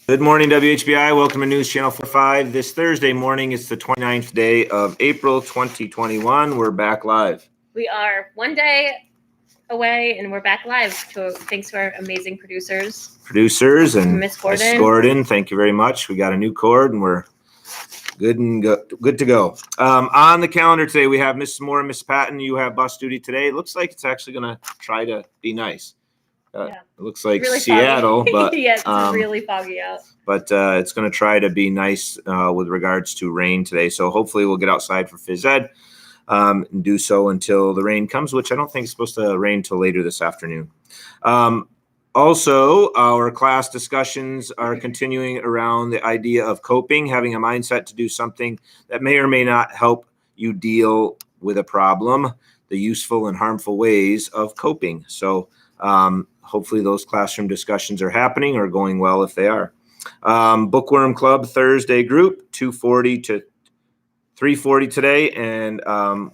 Good morning, WHBI. Welcome to News Channel 45. This Thursday morning, it's the 29th day of April 2021. We're back live. We are one day away, and we're back live. Thanks to our amazing producers. And Miss Gordon. Gordon, thank you very much. We got a new cord, and we're good to go. On the calendar today, we have Mrs. Moore and Miss Patton. You have bus duty today. It looks like it's actually going to try to be nice. It looks like really Seattle, but yeah, it's really foggy out. But it's going to try to be nice with regards to rain today. So hopefully we'll get outside for phys ed and do so until the rain comes, which I don't think is supposed to rain till later this afternoon. Also, our class discussions are continuing around the idea of coping, having a mindset to do something that may or may not help you deal with a problem, the useful and harmful ways of coping. So hopefully those classroom discussions are happening or going well if they are. Bookworm Club Thursday group, 2:40 to 3:40 today. And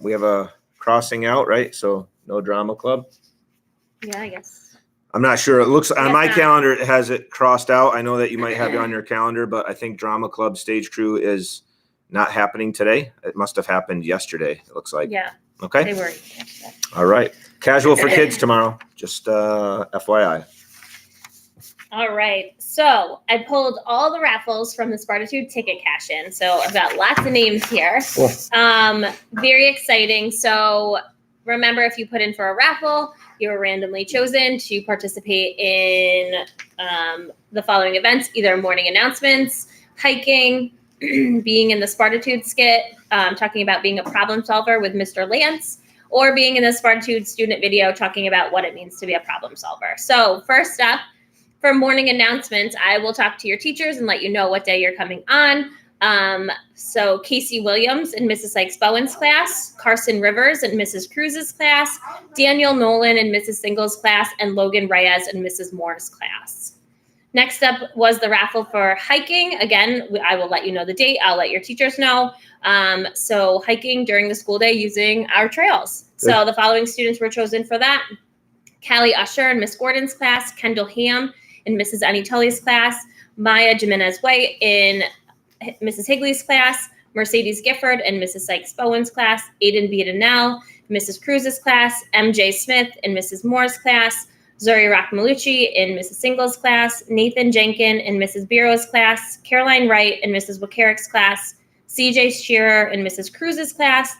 we have a crossing out, right? So no drama club. Yeah, I guess. I'm not sure. It looks on my calendar, it has it crossed out. I know that you might have it on your calendar, but I think drama club stage crew is not happening today. It must have happened yesterday, it looks like. Yeah. Okay. They were. All right. Casual for kids tomorrow. Just FYI. All right. So I pulled all the raffles from the Spartitude ticket cash-in. So I've got lots of names here. Cool. Very exciting. So remember, if you put in for a raffle, you were randomly chosen to participate in the following events: either morning announcements, hiking, being in the Spartitude skit, talking about being a problem solver with Mr. Lance, or being in the Spartitude student video talking about what it means to be a problem solver. So first up, for morning announcements, I will talk to your teachers and let you know what day you're coming on. So Casey Williams in Mrs. Sykes-Bowen's class, Carson Rivers in Mrs. Cruz's class, Daniel Nolan in Mrs. Single's class, and Logan Reyes in Mrs. Moore's class. Next up was the raffle for hiking. Again, I will let you know the date. I'll let your teachers know. So hiking during the school day using our trails. So the following students were chosen for that: Callie Usher in Miss Gordon's class, Kendall Ham in Mrs. Anitoli's class, Maya Jimenez White in Mrs. Higley's class, Mercedes Gifford in Mrs. Sykes-Bowen's class, Aiden Biedanell in Mrs. Cruz's class, MJ Smith in Mrs. Moore's class, Zuri Rockmalucci in Mrs. Single's class, Nathan Jenkin in Mrs. Bureau's class, Caroline Wright in Mrs. Wakarik's class, CJ Shearer in Mrs. Cruz's class,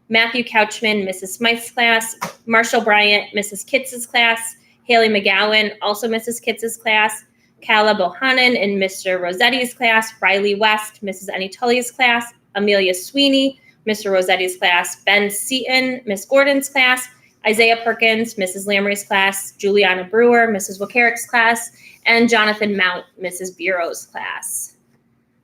Matthew Couchman, Mrs. Smythe's class, Marshall Bryant, Mrs. Kitz's class, Haley McGowan, also Mrs. Kitz's class, Kala Bohannon in Mr. Rossetti's class, Riley West, Mrs. Anitoli's class, Amelia Sweeney, Mr. Rossetti's class, Ben Seaton, Miss Gordon's class, Isaiah Perkins, Mrs. Lamry's class, Juliana Brewer, Mrs. Wakarik's class, and Jonathan Mount, Mrs. Bureau's class.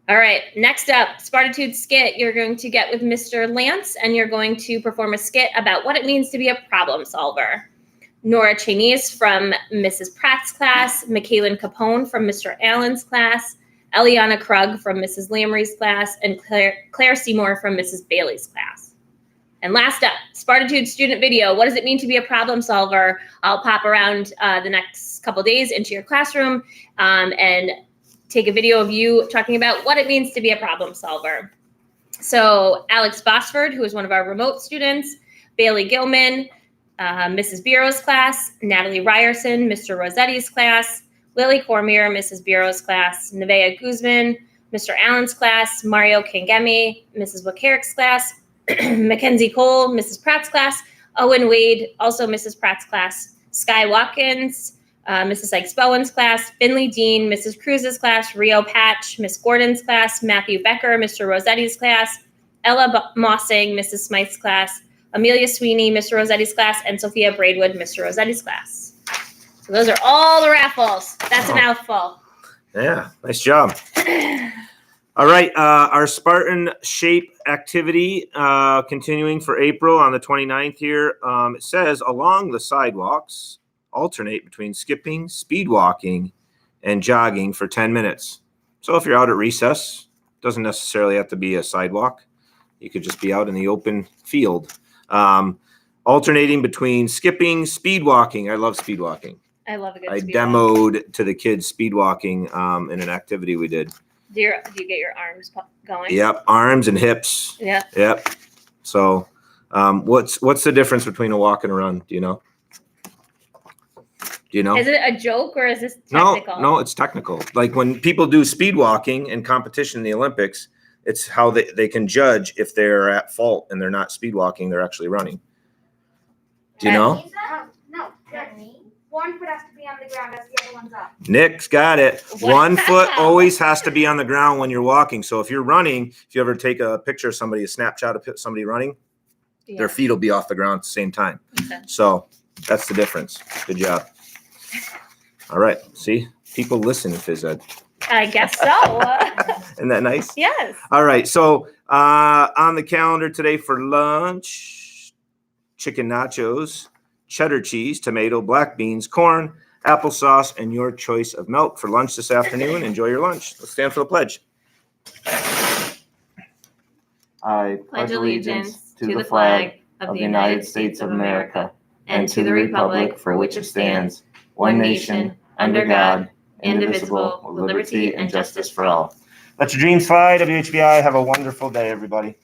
All right, next up, Spartitude skit. You're going to get with Mr. Lance, and you're going to perform a skit about what it means to be a problem solver. Nora Chenese from Mrs. Pratt's class, Michaelan Capone from Mr. Allen's class, Eliana Krug from Mrs. Lamry's class, and Claire Seymour from Mrs. Bailey's class. And last up, Spartitude student video. What does it mean to be a problem solver? I'll pop around the next couple days into your classroom and take a video of you talking about what it means to be a problem solver. So Alex Bosford, who is one of our remote students, Bailey Gilman, Mrs. Bureau's class, Natalie Ryerson, Mr. Rossetti's class, Lily Cormier, Mrs. Bureau's class, Nevaeh Guzman, Mr. Allen's class, Mario Kangemi, Mrs. Wakarik's class, Mackenzie Cole, Mrs. Pratt's class, Owen Wade, also Mrs. Pratt's class, Sky Watkins, Mrs. Sykes-Bowen's class, Finley Dean, Mrs. Cruz's class, Rio Patch, Miss Gordon's class, Matthew Becker, Mr. Rossetti's class, Ella Mossing, Mrs. Smythe's class, Amelia Sweeney, Mr. Rossetti's class, and Sophia Braidwood, Mr. Rossetti's class. So those are all the raffles. That's a mouthful. Yeah, nice job. All right, our Spartan Shape activity continuing for April on the 29th here. It says, along the sidewalks, alternate between skipping, speed walking, and jogging for 10 minutes. So if you're out at recess, it doesn't necessarily have to be a sidewalk. You could just be out in the open field. Alternating between skipping, speed walking. I love speed walking. I love a good I speed walk. demoed to the kids speed walking in an activity we did. Do you get your arms going? Yep, arms and hips. Yeah. Yep. So, what's the difference between a walk and a run? Do you know? Do you know? Is it a joke or is this No, technical? no, it's technical. Like when people do speed walking in competition in the Olympics, it's how they can judge if they're at fault and they're not speed walking, they're actually running. Do you know? No. One foot has to be on the ground as the other one's up. Nick's got it. Wow. One foot always has to be on the ground when you're walking. So if you're running, if you ever take a picture of somebody, a snapshot of somebody running, their feet will be off the ground at the same time. Okay. So that's the difference. Good job. All right. See, people listen to phys ed. I guess so. Isn't that nice? Yes. All right. So on the calendar today for lunch, chicken nachos, cheddar cheese, tomato, black beans, corn, applesauce, and your choice of milk for lunch this afternoon. Enjoy your lunch. Let's stand for the pledge. I Pledge allegiance to the flag of the United States of America and to the republic for which it stands, one nation, under God, indivisible, with liberty and justice for all. Let your dreams fly. WHBI. Have a wonderful day, everybody.